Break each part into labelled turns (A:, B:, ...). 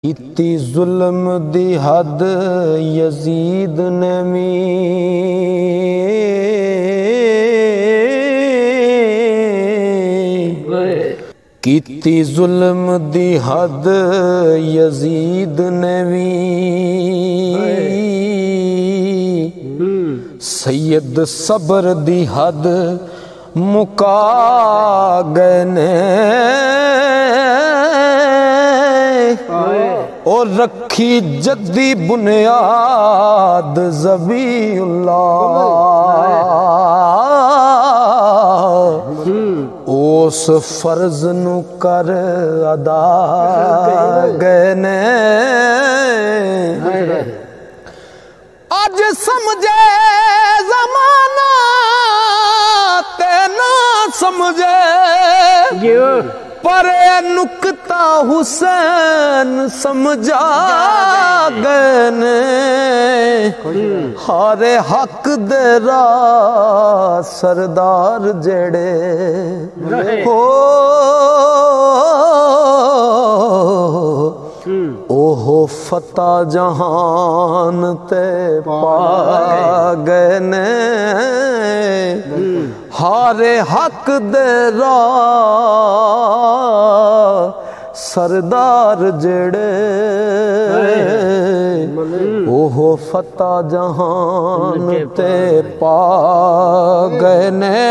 A: इत्ती जुल्म दी हद यजीद ने भी कीती जुल्म दी हद यजीद ने भी सैयद सबर दी हद मुका गए ने और रखी जद्दी बुनियाद ज़बीउल्लाह उस फर्ज नु कर अदा गए ने अज समझे ज़माना ते ना समझे पर नुकता हुसैन समझा गए ने हारे हक दे राह सरदार जेड़े हो ओहो फता जहान ते पा गए ने हारे हक दे राह सरदार जेड़े ओहो फता जहान ते पा गए ने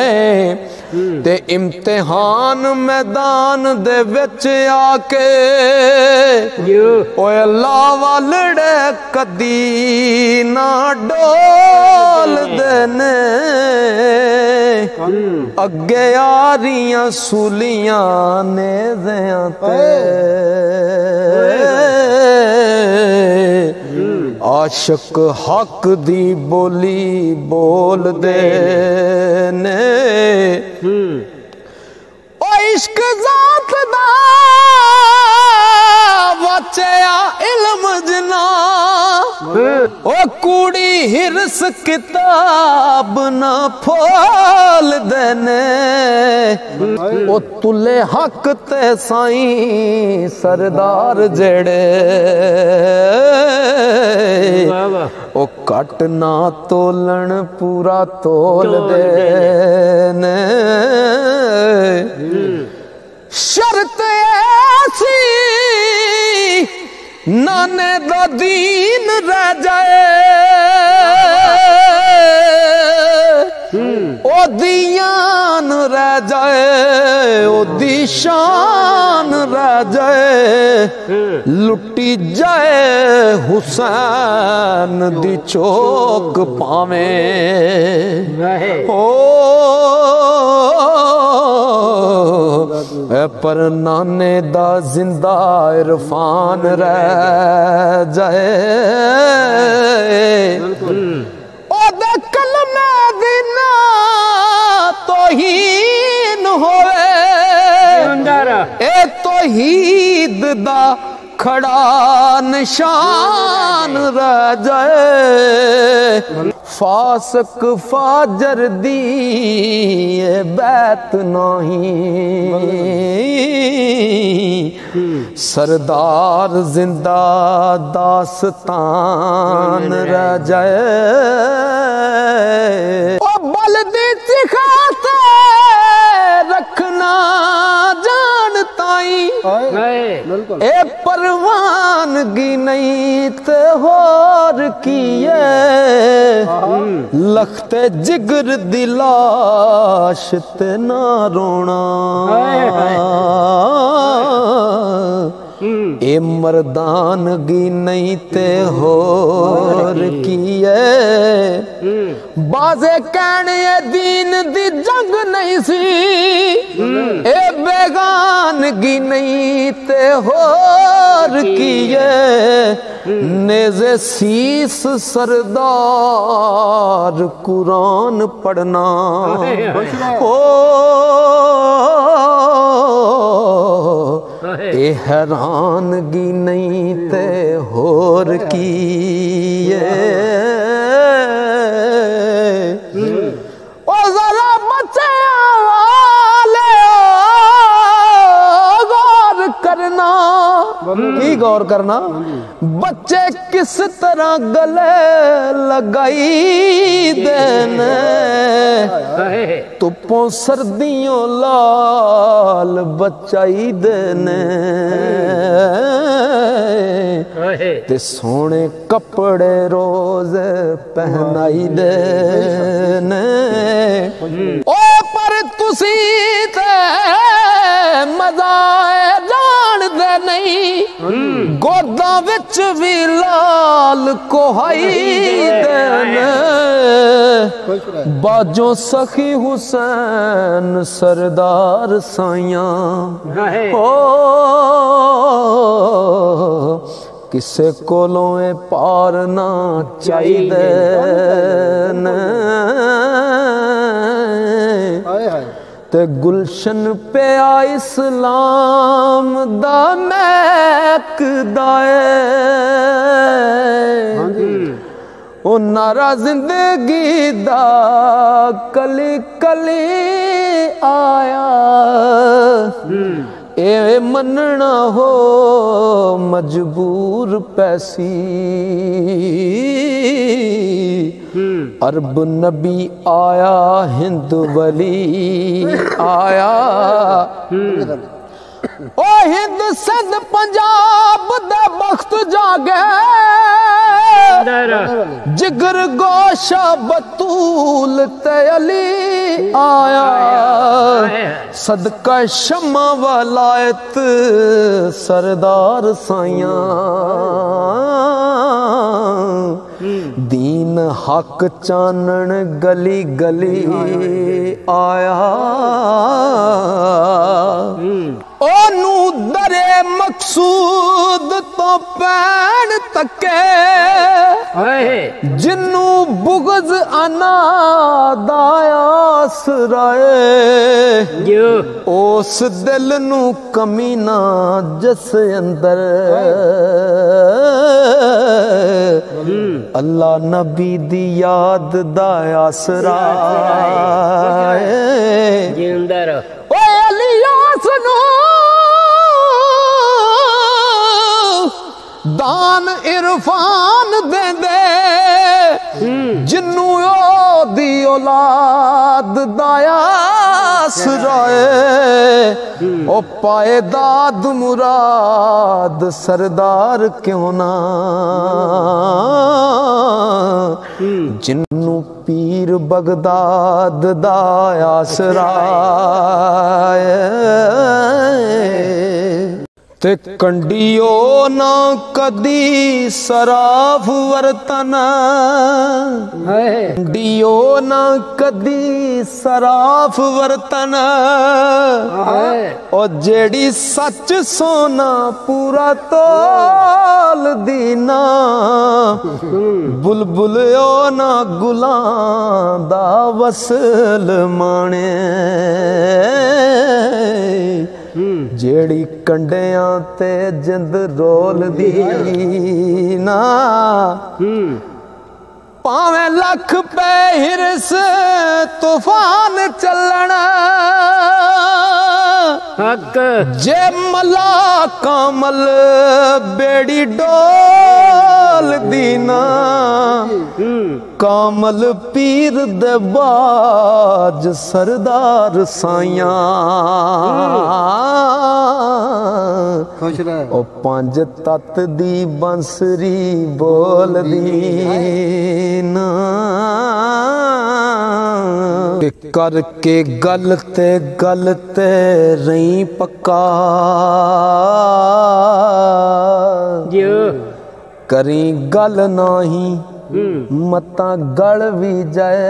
A: ते इम्तिहान मैदान दे विच आके ओए अल्लाह वालड़े कदी ना डोल देने अगे यारियां सूलियां ने ते आशिक हक दी बोली बोल दे ने ओ इश्क जात दा बचया इल्म जना ओ कुड़ी हिरस किताब ना फोल देने ओ तुले हक ते साईं सरदार जेड़े ओ कट ना तोलन पूरा तोल देने शर्त ऐसी नाने दा दीन रह जाए ओ दियान रह जाए ओ दी शान रह जाए लुटी जाए हुसैन दी चौक पावे ओ पर नाने दा जिंदा इरफान रह जाए ओ दे कलमे दिना तौहीन होवे ए तौहीद दा खड़ा निशान रह जाए फासक फाजर दी बैत नहीं सरदार जिंदा दास्तान रह जाए ओ बलदी चिखाते रखना जानताई ए परवानगी नहीं ते होर किए लखते जिगर दी लाश ते ना रोना ए मर्दानगी नहीं ते होर किए बाजे कहने दीन दी जंग नहीं सी ए बेगानगी नहीं ते होर किए नेज़े सीस सरदार कुरान पढ़ना हो ए हैरानगी नहीं ते होर किए ओ जरा बचे वाले गौर करना की गौर गौर करना, बच्चे किस तरह गले लगाई देने, धुप्पों सर्दियों लाल बचाई देने, ते सोने कपड़े रोज पहनाई देने। ओ पर तुसी ते मजा जान दे नहीं, गोदा विच भी लाल कोहाई देने, बाजों सखी हुसैन सरदार साइयां हो, किसे कोलों ए पार ना चाहिए ने, ते गुलशन पे आ इस्लाम दा महकदा ऐ, ओ नारा जिंदगी दा कली कली आया, ए मनना हो मजबूर पैसी, अरब नबी आया हिंद वली आया, ओ हिंद सिंध पंजाब दा बख्त जागे, जिगर गोशा बतूल ते अली आया, सदका शमा वलायत सरदार साइयां, दीन हक चानन गली गली आया, ओनू दरे मकसूद तो पैन तके, जिन्नू बुगज अनादायास राए, उस दिल नू कमी ना जस अंदर, अल्लाह नबी दी याद दा आसरा, ओ अलियास नू दान इरफान दे दे, जिन्नू दी औलाद दायास राए, ओ पाए दाद मुराद सरदार क्यों ना, जिन्नू पीर बगदाद दायास राए, ते कंडियो ना कदी सराफ वरतन, कंडियो ना कदी सराफ वरतन, और जेड़ी सच सोना पूरा तोल दीना, बुलबुल ओ ना गुलां दा वसल माने, जेड़ी कंडियां ते जिंद रोल दी ना, पावे लख पे हिरस तूफान चलना, जे मला कामल बेड़ी डोल दीना, कामल पीर दे बाज सरदार साइयां, ओ पंज तत दी बंसरी बोल दी ना, करके गलते गलते रही पक्का, करी गल नाही मता गल भी जाए,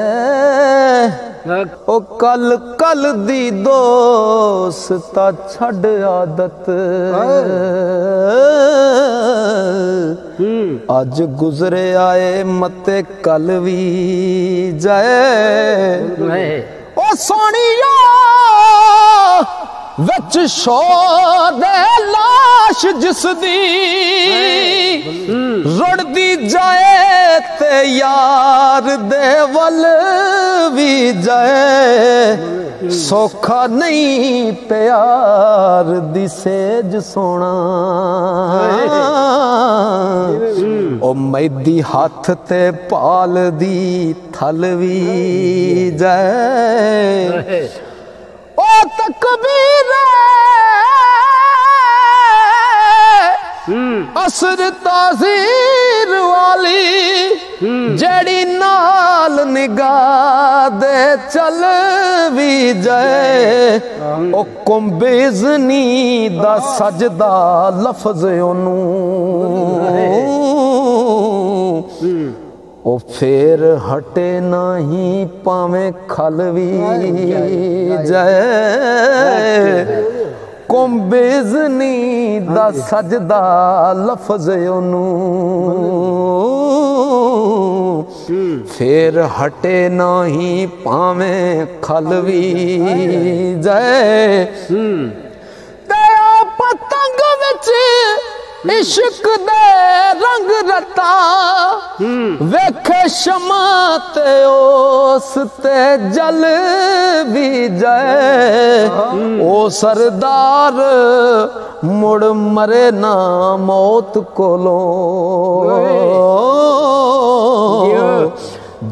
A: ओ कल कल दी दोस्ता छड़ आदत, अज गुजरे आए मते कल भी जाए, ओ सोनिया विच शोर दे लाश जिसदी रुड़दी जाए ते यार दे वल भी जाए सौखा नहीं प्यार दी सेज सोना ओ मैदी हाथ ते पाल दी थल भी जाए ओ तकबीर असर तासीर वाली जड़ी नाल निगाह दे चल भी जाए ओ कुंबेजनी दा सजदा लफ्ज ओनू ओ फेर हटे नहीं पावें खल भी जाए कुंबेजनी दा सजदा लफ्ज ओनू फेर हटे नहीं पावें खल भी जाए तेरा पतंग विच इश्क दे रंग रता वेखे शमा ते ओस ते जल भी जाए ओ सरदार मुड़ मरे ना मौत कोलो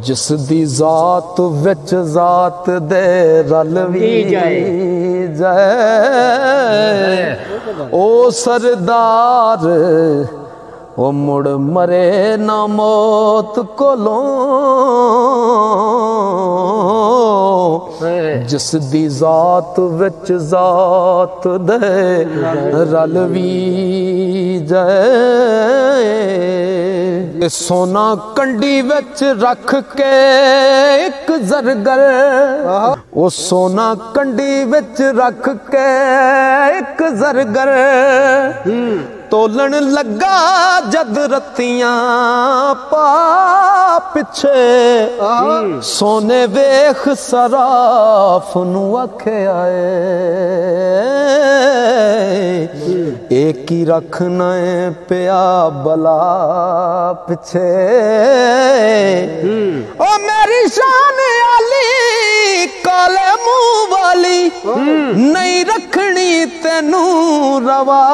A: जिस दी जात विच जात दे रल भी जाए ओ सरदार ओ मुड़ मरे ना मौत कोलों जिस दी जात विच जात दे रल भी जाए सोना कंडी विच रख के एक जरगर ओ सोना कंडी विच रख के एक जरगर तोलन लगा जद रतियां पा पिछे सोने वेख सराफ नू आखे आए एक ही रखना है पिया बला पिछे ओ मेरी शान आली काले मुंह वाली नहीं रखनी तेनू रवा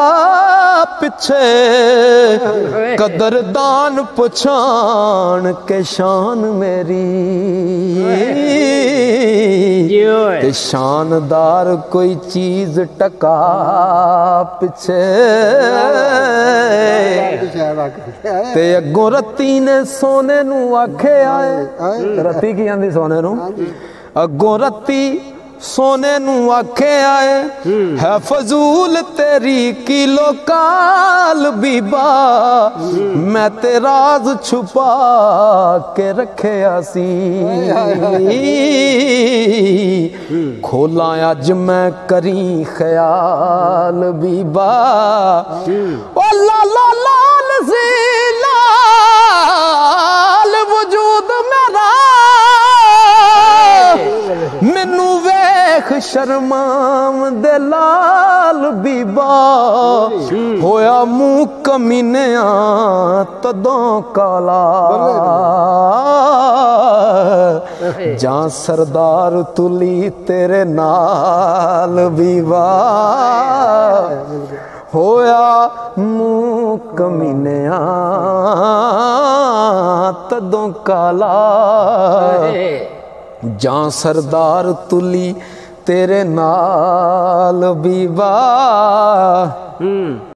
A: पिछे कदरदान पछान के शान मेरी ते शानदार कोई चीज टका पिछे ते अगों रत्ती ने सोने नू आखे आए रत्ती की आंदी सोने नू अगों रत्ती सोने नू आखे आए है फजूल तेरी किलो काल बीबा मैं ते राज छुपा के रखे आसी खोला अज मैं करी ख्याल बीबा ओ लाला लाल सी लाल वजूद मेरा मैनू वेख शर्माम दे लाल बीबा होया मुंह कमीनिया तदों काला जा सरदार तुली तेरे नाल बीबा होया मुंह कमीनिया तदों काला जा सरदार तुली तेरे नाल बीबा